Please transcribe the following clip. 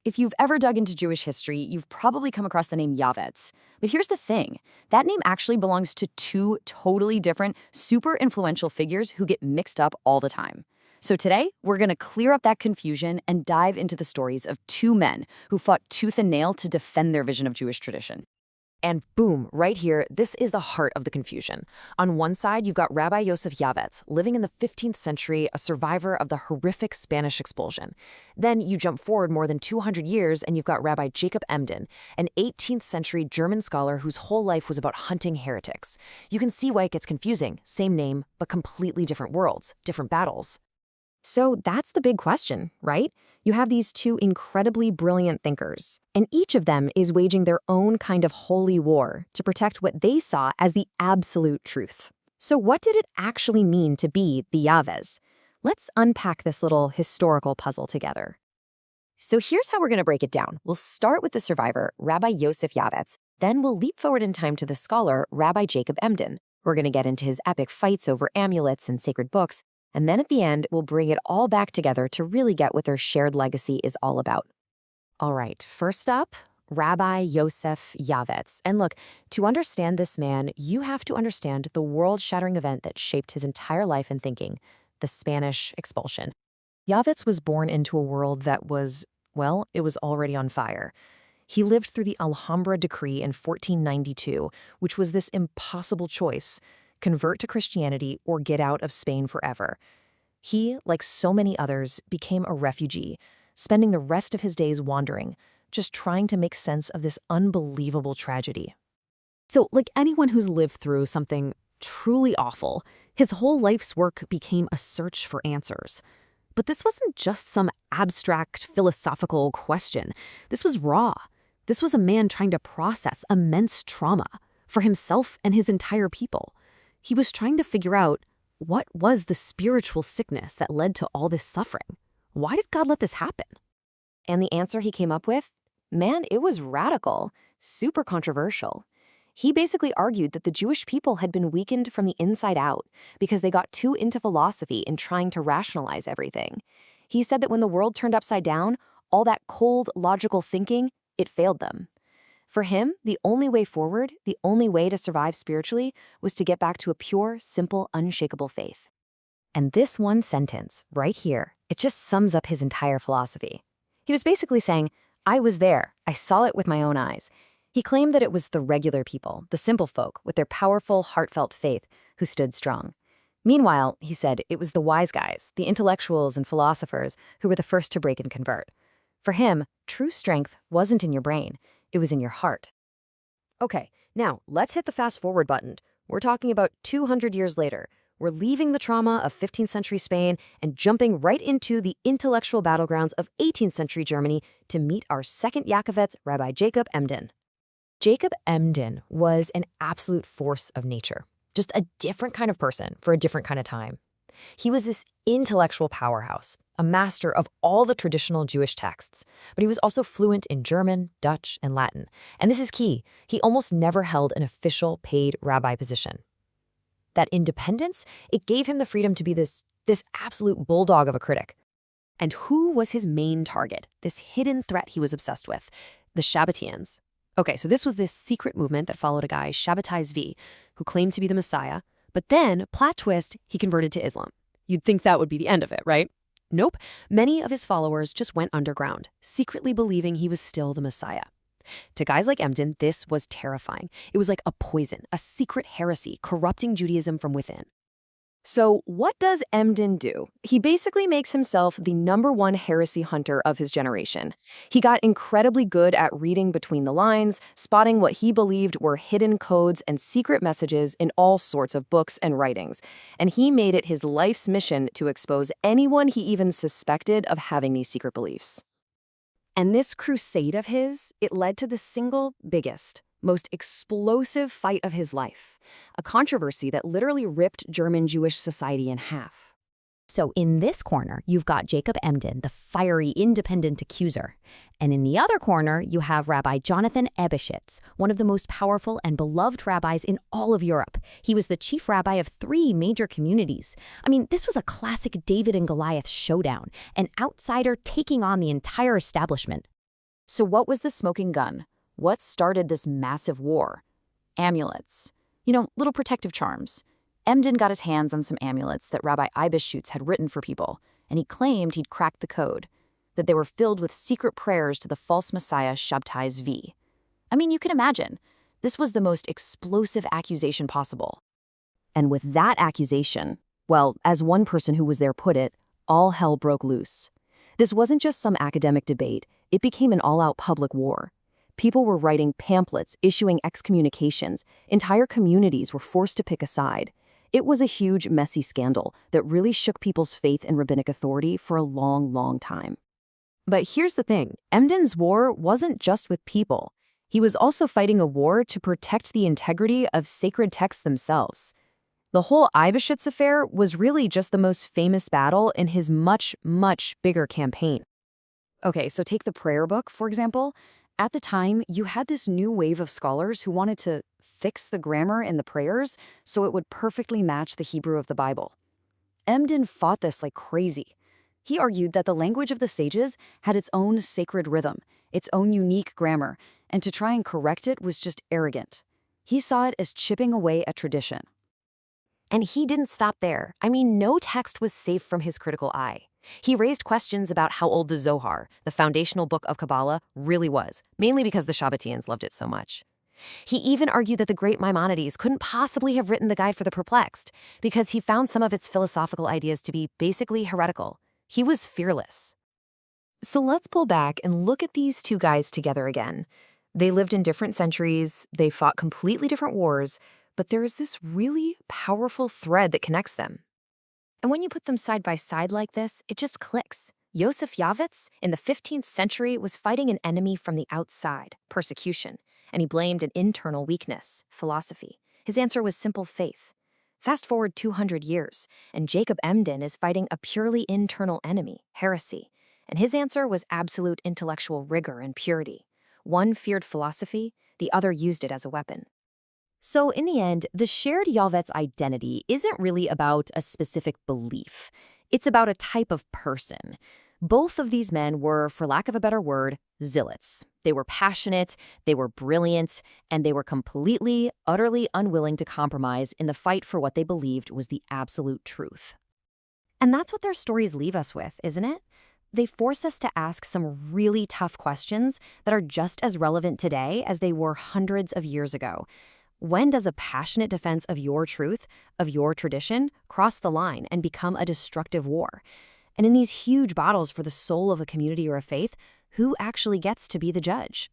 If you've ever dug into Jewish history, you've probably come across the name Yavetz. But here's the thing, that name actually belongs to two totally different, super influential figures who get mixed up all the time. So today, we're going to clear up that confusion and dive into the stories of two men who fought tooth and nail to defend their vision of Jewish tradition. And boom, right here, this is the heart of the confusion. On one side, you've got Rabbi Yosef Yavetz, living in the 15th century, a survivor of the horrific Spanish expulsion. Then you jump forward more than 200 years, and you've got Rabbi Jacob Emden, an 18th century German scholar whose whole life was about hunting heretics. You can see why it gets confusing. Same name, but completely different worlds, different battles. So that's the big question, right? You have these two incredibly brilliant thinkers, and each of them is waging their own kind of holy war to protect what they saw as the absolute truth. So what did it actually mean to be the Yavetz? Let's unpack this little historical puzzle together. So here's how we're going to break it down. We'll start with the survivor, Rabbi Yosef Yavetz. Then we'll leap forward in time to the scholar, Rabbi Jacob Emden. We're going to get into his epic fights over amulets and sacred books. And then at the end, we'll bring it all back together to really get what their shared legacy is all about. All right, first up, Rabbi Yosef Yavetz. And look, to understand this man, you have to understand the world-shattering event that shaped his entire life and thinking, the Spanish expulsion. Yavetz was born into a world that was, well, it was already on fire. He lived through the Alhambra Decree in 1492, which was this impossible choice: convert to Christianity or get out of Spain forever. He, like so many others, became a refugee, spending the rest of his days wandering, just trying to make sense of this unbelievable tragedy. So, like anyone who's lived through something truly awful, his whole life's work became a search for answers. But this wasn't just some abstract philosophical question. This was raw. This was a man trying to process immense trauma for himself and his entire people. He was trying to figure out, what was the spiritual sickness that led to all this suffering? Why did God let this happen? And the answer he came up with? Man, it was radical, super controversial. He basically argued that the Jewish people had been weakened from the inside out because they got too into philosophy and trying to rationalize everything. He said that when the world turned upside down, all that cold, logical thinking, it failed them. For him, the only way forward, the only way to survive spiritually, was to get back to a pure, simple, unshakable faith. And this one sentence, right here, it just sums up his entire philosophy. He was basically saying, I was there, I saw it with my own eyes. He claimed that it was the regular people, the simple folk, with their powerful, heartfelt faith, who stood strong. Meanwhile, he said, it was the wise guys, the intellectuals and philosophers, who were the first to break and convert. For him, true strength wasn't in your brain, it was in your heart. Okay, now let's hit the fast forward button. We're talking about 200 years later. We're leaving the trauma of 15th century Spain and jumping right into the intellectual battlegrounds of 18th century Germany to meet our second Yavetz, Rabbi Jacob Emden. Jacob Emden was an absolute force of nature, just a different kind of person for a different kind of time. He was this intellectual powerhouse, a master of all the traditional Jewish texts, but he was also fluent in German, Dutch, and Latin. And this is key. He almost never held an official paid rabbi position. That independence, it gave him the freedom to be this absolute bulldog of a critic. And who was his main target, this hidden threat he was obsessed with? The Shabbatians. Okay, so this was this secret movement that followed a guy, Shabbatai Zvi, who claimed to be the Messiah, but then, plot twist, he converted to Islam. You'd think that would be the end of it, right? Nope. Many of his followers just went underground, secretly believing he was still the Messiah. To guys like Emden, this was terrifying. It was like a poison, a secret heresy corrupting Judaism from within. So what does Emden do? He basically makes himself the #1 heresy hunter of his generation. He got incredibly good at reading between the lines, spotting what he believed were hidden codes and secret messages in all sorts of books and writings. And he made it his life's mission to expose anyone he even suspected of having these secret beliefs. And this crusade of his, it led to the single biggest, most explosive fight of his life, a controversy that literally ripped German Jewish society in half. So in this corner, you've got Jacob Emden, the fiery, independent accuser. And in the other corner, you have Rabbi Jonathan Ebeschitz, one of the most powerful and beloved rabbis in all of Europe. He was the chief rabbi of 3 major communities. I mean, this was a classic David and Goliath showdown, an outsider taking on the entire establishment. So what was the smoking gun? What started this massive war? Amulets. Little protective charms. Emden got his hands on some amulets that Rabbi Eibishutz had written for people, and he claimed he'd cracked the code, that they were filled with secret prayers to the false messiah Shabtai Zvi. I mean, you can imagine. This was the most explosive accusation possible. And with that accusation, well, as one person who was there put it, all hell broke loose. This wasn't just some academic debate, it became an all-out public war. People were writing pamphlets, issuing excommunications, entire communities were forced to pick a side. It was a huge, messy scandal that really shook people's faith in rabbinic authority for a long, long time. But here's the thing, Emden's war wasn't just with people. He was also fighting a war to protect the integrity of sacred texts themselves. The whole Eibishutz affair was really just the most famous battle in his much, much bigger campaign. Okay, so take the prayer book, for example. At the time, you had this new wave of scholars who wanted to fix the grammar in the prayers so it would perfectly match the Hebrew of the Bible. Emden fought this like crazy. He argued that the language of the sages had its own sacred rhythm, its own unique grammar, and to try and correct it was just arrogant. He saw it as chipping away at tradition. And he didn't stop there. I mean, no text was safe from his critical eye. He raised questions about how old the Zohar, the foundational book of Kabbalah, really was, mainly because the Shabbatians loved it so much. He even argued that the great Maimonides couldn't possibly have written the Guide for the Perplexed, because he found some of its philosophical ideas to be basically heretical. He was fearless. So let's pull back and look at these two guys together again. They lived in different centuries, they fought completely different wars, but there is this really powerful thread that connects them. And when you put them side by side like this, it just clicks. Yosef Yavitz, in the 15th century, was fighting an enemy from the outside, persecution, and he blamed an internal weakness, philosophy. His answer was simple faith. Fast forward 200 years, and Jacob Emden is fighting a purely internal enemy, heresy, and his answer was absolute intellectual rigor and purity. One feared philosophy, the other used it as a weapon. So in the end, the shared Yavets identity isn't really about a specific belief. It's about a type of person. Both of these men were, for lack of a better word, zealots. They were passionate, they were brilliant, and they were completely, utterly unwilling to compromise in the fight for what they believed was the absolute truth. And that's what their stories leave us with, isn't it? They force us to ask some really tough questions that are just as relevant today as they were hundreds of years ago. When does a passionate defense of your truth, of your tradition, cross the line and become a destructive war? And in these huge battles for the soul of a community or a faith, who actually gets to be the judge?